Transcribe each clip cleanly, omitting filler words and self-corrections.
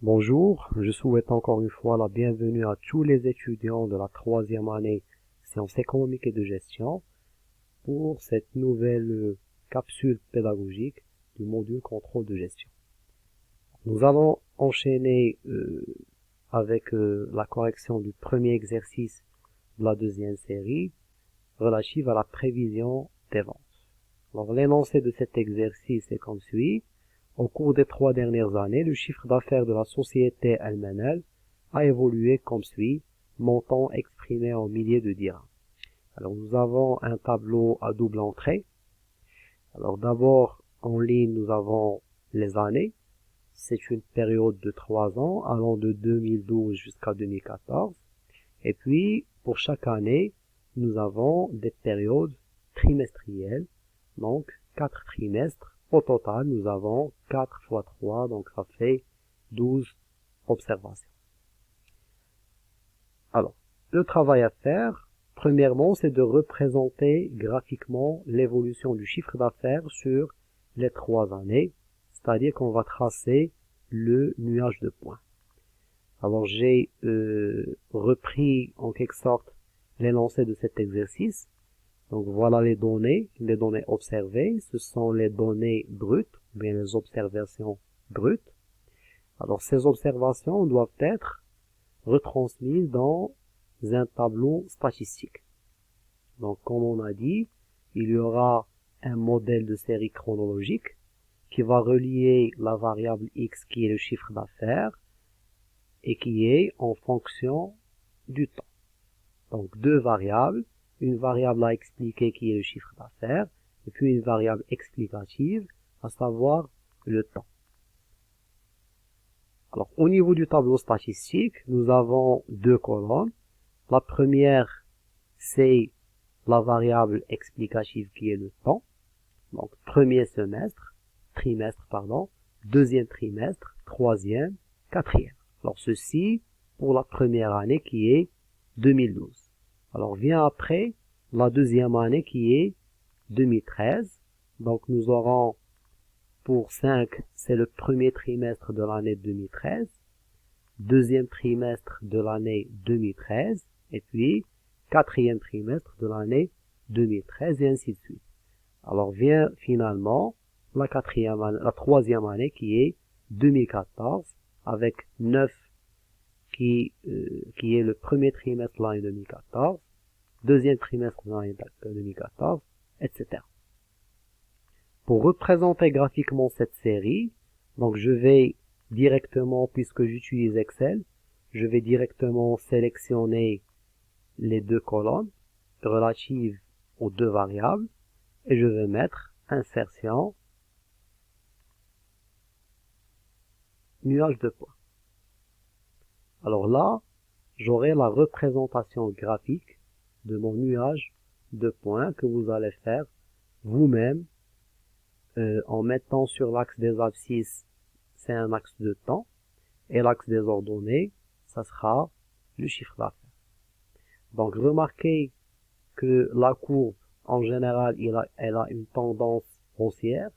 Bonjour, je souhaite encore une fois la bienvenue à tous les étudiants de la troisième année sciences économiques et de gestion pour cette nouvelle capsule pédagogique du module contrôle de gestion. Nous allons enchaîner avec la correction du premier exercice de la deuxième série relative à la prévision des ventes. Alors l'énoncé de cet exercice est comme suit. Au cours des 3 dernières années, le chiffre d'affaires de la société LMNL a évolué comme suit, montant exprimé en milliers de dirhams. Alors nous avons un tableau à double entrée. Alors d'abord, en ligne, nous avons les années. C'est une période de 3 ans, allant de 2012 jusqu'à 2014. Et puis, pour chaque année, nous avons des périodes trimestrielles, donc 4 trimestres. Au total, nous avons 4 fois 3, donc ça fait 12 observations. Alors, le travail à faire, premièrement, c'est de représenter graphiquement l'évolution du chiffre d'affaires sur les 3 années, c'est-à-dire qu'on va tracer le nuage de points. Alors, j'ai repris en quelque sorte l'énoncé de cet exercice. Donc voilà les données observées, ce sont les données brutes, ou bien les observations brutes. Alors ces observations doivent être retransmises dans un tableau statistique. Donc comme on a dit, il y aura un modèle de série chronologique qui va relier la variable x qui est le chiffre d'affaires et qui est en fonction du temps. Donc deux variables, une variable à expliquer qui est le chiffre d'affaires, et puis une variable explicative, à savoir le temps. Alors, au niveau du tableau statistique, nous avons deux colonnes. La première, c'est la variable explicative qui est le temps. Donc, premier semestre, trimestre, pardon, deuxième trimestre, troisième, quatrième. Alors, ceci pour la première année qui est 2012. Alors vient après la deuxième année qui est 2013. Donc nous aurons pour 5, c'est le premier trimestre de l'année 2013, deuxième trimestre de l'année 2013, et puis quatrième trimestre de l'année 2013, et ainsi de suite. Alors vient finalement la troisième année qui est 2014, avec 9 qui est le premier trimestre de l'année 2014, deuxième trimestre de l'année 2014, etc. Pour représenter graphiquement cette série, donc je vais directement, puisque j'utilise Excel, je vais directement sélectionner les deux colonnes relatives aux deux variables et je vais mettre insertion nuage de points. Alors là, j'aurai la représentation graphique de mon nuage de points que vous allez faire vous-même en mettant sur l'axe des abscisses, c'est un axe de temps, et l'axe des ordonnées, ça sera le chiffre d'affaires. Donc remarquez que la courbe, en général, elle a une tendance haussière.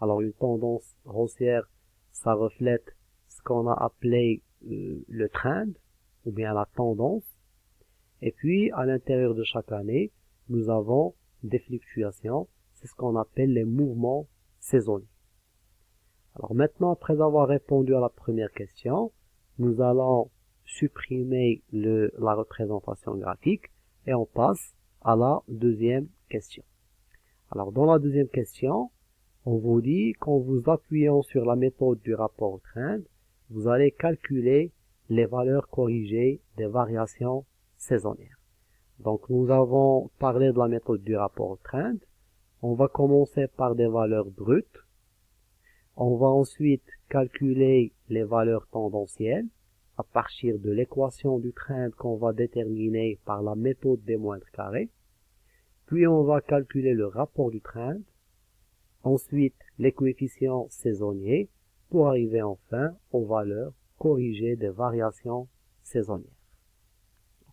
Alors une tendance haussière, ça reflète ce qu'on a appelé le trend, ou bien la tendance. Et puis, à l'intérieur de chaque année, nous avons des fluctuations. C'est ce qu'on appelle les mouvements saisonniers. Alors maintenant, après avoir répondu à la première question, nous allons supprimer la représentation graphique et on passe à la deuxième question. Alors dans la deuxième question, on vous dit qu'en vous appuyant sur la méthode du rapport trend, vous allez calculer les valeurs corrigées des variations saisonnières. Donc nous avons parlé de la méthode du rapport trend. On va commencer par des valeurs brutes. On va ensuite calculer les valeurs tendancielles à partir de l'équation du trend qu'on va déterminer par la méthode des moindres carrés. Puis on va calculer le rapport du trend. Ensuite, les coefficients saisonniers pour arriver enfin aux valeurs corrigées des variations saisonnières.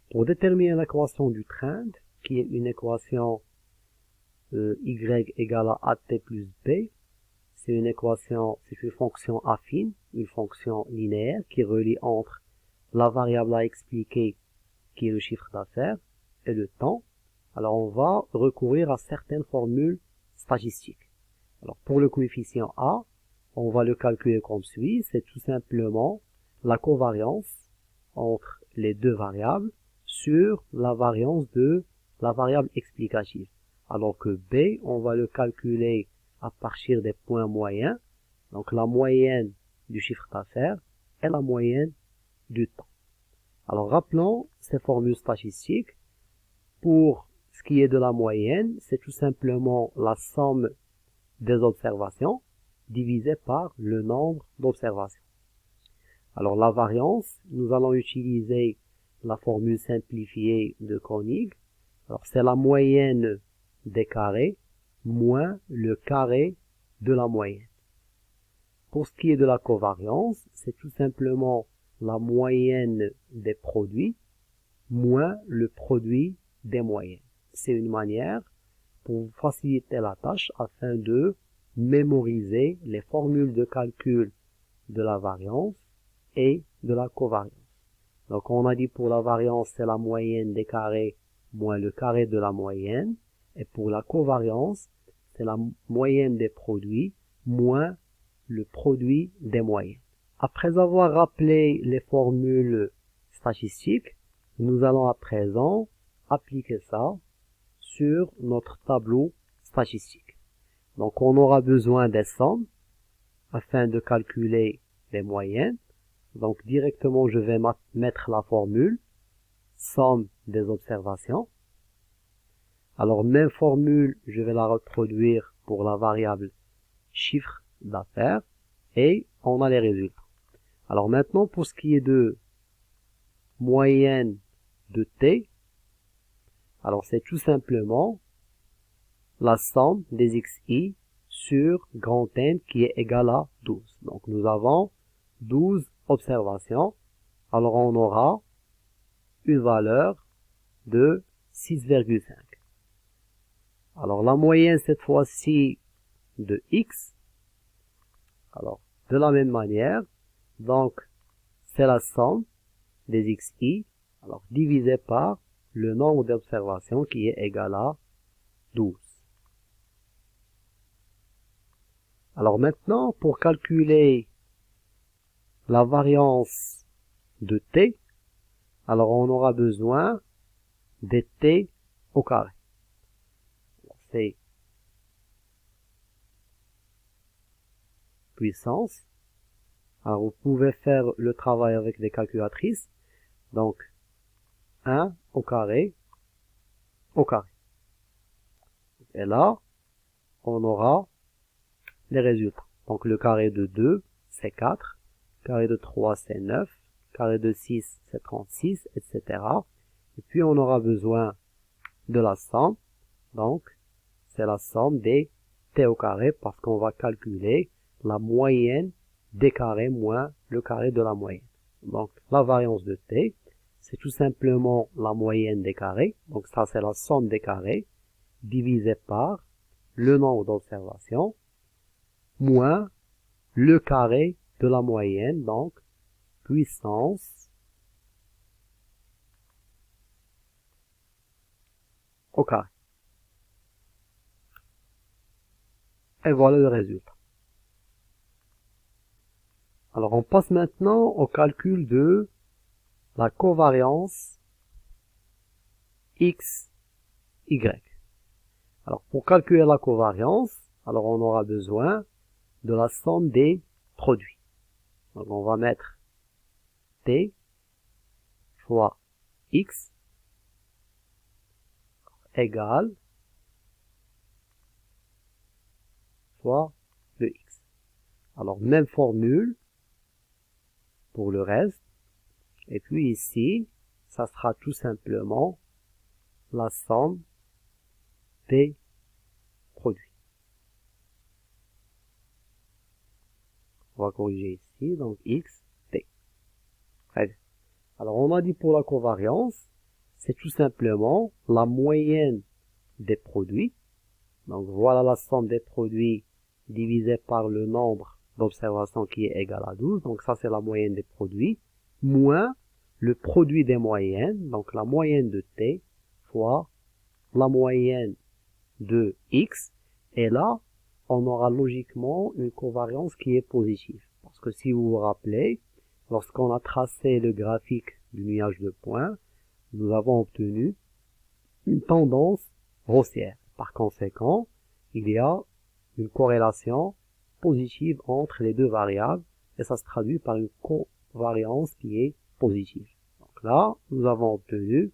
Pour déterminer l'équation du trend, qui est une équation y égale à at plus b, c'est une fonction affine, une fonction linéaire qui relie entre la variable à expliquer, qui est le chiffre d'affaires, et le temps, alors on va recourir à certaines formules statistiques. Alors pour le coefficient A, on va le calculer comme suit, c'est tout simplement la covariance entre les deux variables sur la variance de la variable explicative. Alors que B, on va le calculer à partir des points moyens, donc la moyenne du chiffre d'affaires et la moyenne du temps. Alors rappelons ces formules statistiques. Pour ce qui est de la moyenne, c'est tout simplement la somme des observations divisée par le nombre d'observations. Alors la variance, nous allons utiliser la formule simplifiée de Koenig. Alors c'est la moyenne des carrés moins le carré de la moyenne. Pour ce qui est de la covariance, c'est tout simplement la moyenne des produits moins le produit des moyennes. C'est une manière pour faciliter la tâche afin de mémoriser les formules de calcul de la variance et de la covariance. Donc on a dit pour la variance, c'est la moyenne des carrés moins le carré de la moyenne. Et pour la covariance, c'est la moyenne des produits moins le produit des moyennes. Après avoir rappelé les formules statistiques, nous allons à présent appliquer ça sur notre tableau statistique. Donc on aura besoin des sommes afin de calculer les moyennes. Donc directement je vais mettre la formule somme des observations. Alors même formule, je vais la reproduire pour la variable chiffre d'affaires et on a les résultats. Alors maintenant pour ce qui est de moyenne de T, alors c'est tout simplement la somme des xi sur grand N qui est égal à 12. Donc nous avons 12 observations. Alors on aura une valeur de 6,5. Alors la moyenne cette fois-ci de x, alors de la même manière, donc c'est la somme des xi, alors divisé par le nombre d'observations qui est égal à 12. Alors maintenant, pour calculer la variance de t, alors on aura besoin des t au carré. C'est puissance. Alors vous pouvez faire le travail avec des calculatrices. Donc 1 au carré au carré. Et là, on aura les résultats. Donc le carré de 2, c'est 4. Carré de 3, c'est 9. Carré de 6, c'est 36, etc. Et puis on aura besoin de la somme. Donc c'est la somme des t au carré parce qu'on va calculer la moyenne des carrés moins le carré de la moyenne. Donc la variance de t, c'est tout simplement la moyenne des carrés. Donc ça c'est la somme des carrés divisé par le nombre d'observations moins le carré de la moyenne, donc puissance au carré. Et voilà le résultat. Alors on passe maintenant au calcul de la covariance x, y. Alors pour calculer la covariance, alors on aura besoin de la somme des produits. Donc on va mettre t fois x égale fois le x. Alors même formule pour le reste. Et puis ici, ça sera tout simplement la somme des produits. On va corriger ici, donc x, t. Très bien. Alors on a dit pour la covariance, c'est tout simplement la moyenne des produits. Donc voilà la somme des produits divisée par le nombre d'observation qui est égal à 12, donc ça c'est la moyenne des produits, moins le produit des moyennes, donc la moyenne de t fois la moyenne de x, et là, on aura logiquement une covariance qui est positive. Parce que si vous vous rappelez, lorsqu'on a tracé le graphique du nuage de points, nous avons obtenu une tendance haussière. Par conséquent, il y a une corrélation positive entre les deux variables, et ça se traduit par une covariance qui est positive. Donc là, nous avons obtenu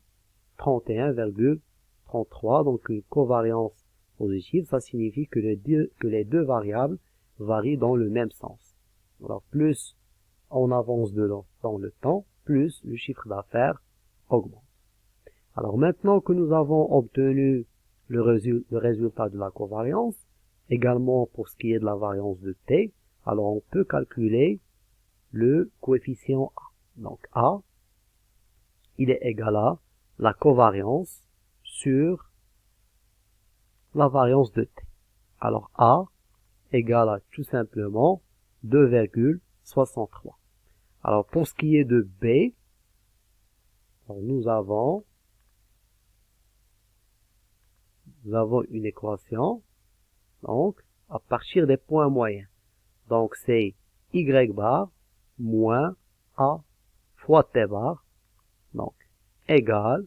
31,33, donc une covariance positive, ça signifie que les deux variables varient dans le même sens. Alors plus on avance dans le temps, plus le chiffre d'affaires augmente. Alors maintenant que nous avons obtenu le résultat de la covariance, également pour ce qui est de la variance de t, alors on peut calculer le coefficient A. Donc A, il est égal à la covariance sur la variance de t. Alors A égale à tout simplement 2,63. Alors pour ce qui est de B, nous avons une équation, donc à partir des points moyens. Donc c'est y bar moins A fois t bar, donc égale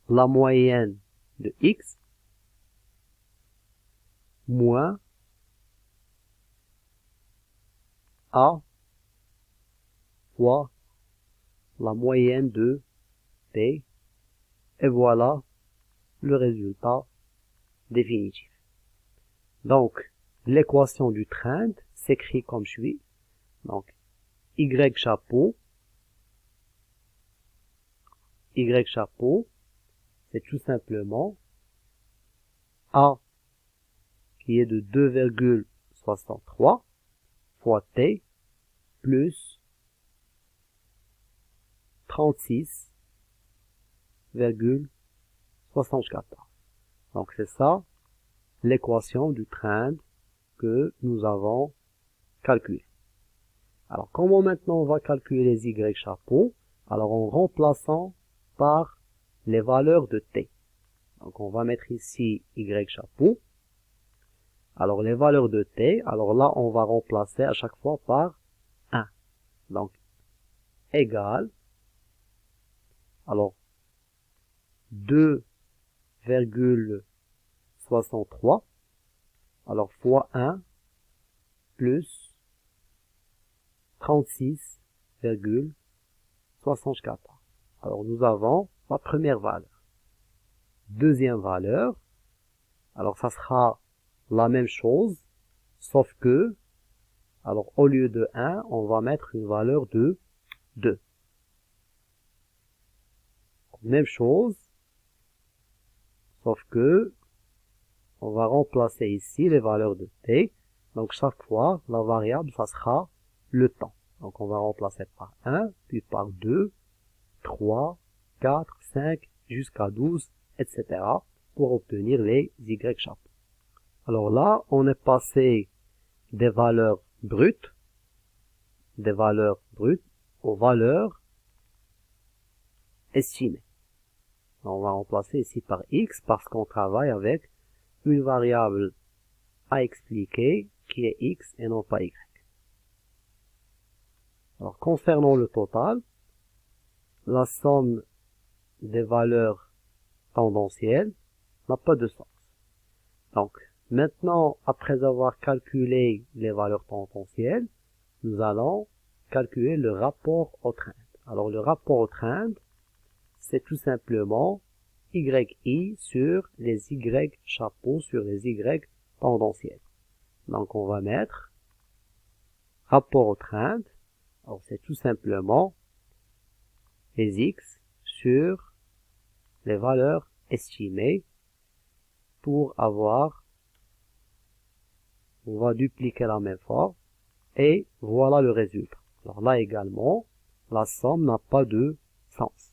la moyenne de x moins A fois la moyenne de t, et voilà le résultat définitif. Donc, l'équation du trend s'écrit comme suit. Donc, y chapeau, c'est tout simplement A qui est de 2,63 fois t plus 36,74. Donc c'est ça l'équation du trend que nous avons calculée. Alors comment maintenant on va calculer les y chapeaux? Alors en remplaçant par les valeurs de t. Donc on va mettre ici y chapeau. Alors les valeurs de t, alors là on va remplacer à chaque fois par 1. Donc égale, alors 2,63, alors fois 1 plus 36,64. Alors nous avons la première valeur. Deuxième valeur, alors ça sera la même chose, sauf que, alors au lieu de 1, on va mettre une valeur de 2. Même chose, sauf que, on va remplacer ici les valeurs de t. Donc chaque fois, la variable, ça sera le temps. Donc on va remplacer par 1, puis par 2, 3, 4, 5, jusqu'à 12, etc. pour obtenir les y chapeaux. Alors là, on est passé des valeurs brutes aux valeurs estimées. On va remplacer ici par x parce qu'on travaille avec une variable à expliquer qui est x et non pas y. Alors concernant le total, la somme des valeurs tendancielles n'a pas de sens. Donc maintenant, après avoir calculé les valeurs tendancielles, nous allons calculer le rapport au trend. Alors le rapport au trend, c'est tout simplement yi sur les y chapeaux sur les y tendanciels. Donc on va mettre rapport au trend, alors c'est tout simplement les x sur les valeurs estimées pour avoir, on va dupliquer la même forme et voilà le résultat. Alors là également, la somme n'a pas de sens.